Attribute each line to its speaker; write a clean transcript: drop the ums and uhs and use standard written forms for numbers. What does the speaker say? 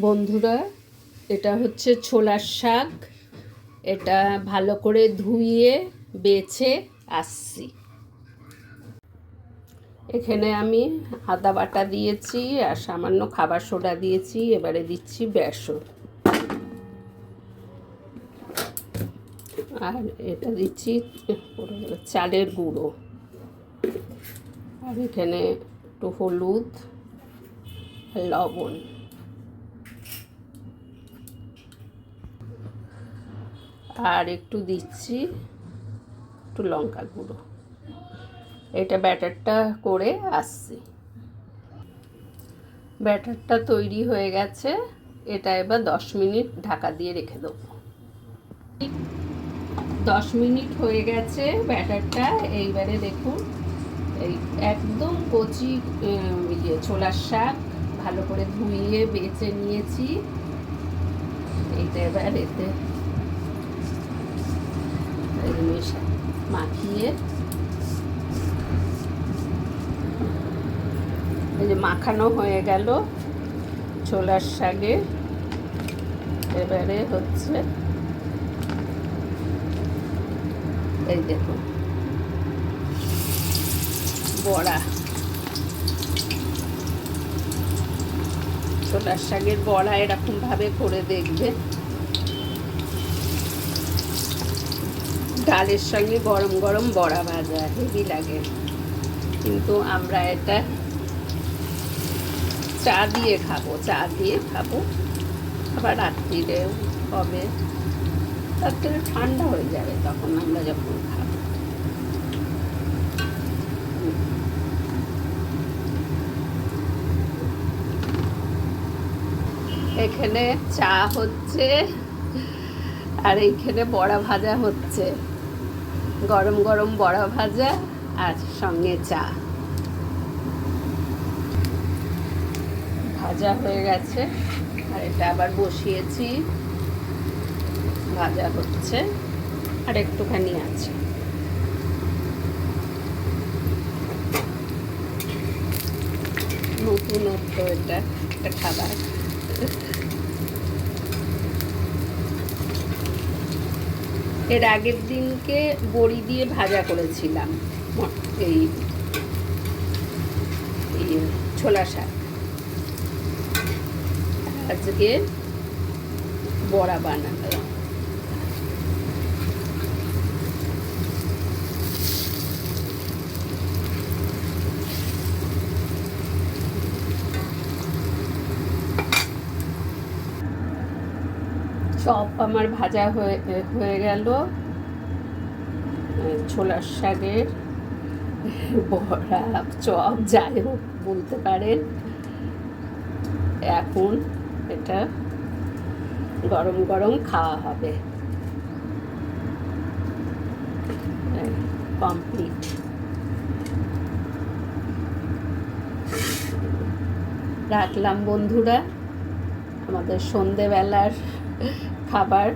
Speaker 1: বন্ধুরা, এটা হচ্ছে ছোলার শাক। এটা ভালো করে ধুয়ে বেছে আসছি। এখানে আমি আদা বাটা দিয়েছি আর সামান্য খাবার সোডা দিয়েছি। এবারে দিচ্ছি বেসন আর এটা দিচ্ছি চালের গুঁড়ো, আর এখানে একটু হলুদ, লবণ, আর একটু দিচ্ছি একটু লঙ্কা গুঁড়ো। এটা ব্যাটারটা করে আসছি। ব্যাটারটা তৈরি হয়ে গেছে। এটা এবার 10 মিনিট ঢাকা দিয়ে রেখে দেবো। 10 মিনিট হয়ে গেছে ব্যাটারটা। এইবারে দেখুন, এই একদম কচি ছোলার শাক ভালো করে ধুয়ে বেছে নিয়েছি। এইটা এবার এতে মাখিয়ে, এই যে মাখানো হয়ে গেল ছোলার শাকে। এবারে হচ্ছে এই দেখুন বড়া, ছোলার শাকের বড়া এরকম ভাবে করে দেখবে। ডালের সঙ্গে গরম গরম বড়া ভাজা হেভি লাগে, কিন্তু আমরা এটা চা দিয়ে খাবো। আবার রাত্রিরেও হবে, তার থেকে ঠান্ডা হয়ে যাবে তখন আমরা যখন খাবো। এখানে চা হচ্ছে আর এইখানে বড়া ভাজা হচ্ছে। গরম গরম বড়া ভাজা আর সঙ্গে চা। ভাজা হয়ে গেছে আর এটা আবার বসিয়েছি, ভাজা হচ্ছে আর একটুখানি আছে। নতুনত্ব এটা একটা খাবার। এর আগের দিনকে বড়ি দিয়ে ভাজা করেছিলাম এই ছোলা শাক। আজকে বড়া বানালাম। চপ আমার ভাজা হয়ে গেল। ছোলার শাকের বড়া, চপ যাই হোক বলতে পারেন। এখন এটা গরম গরম খাওয়া হবে। কমপ্লিট। রাখলাম বন্ধুরা, আমাদের সন্ধেবেলার খাবার।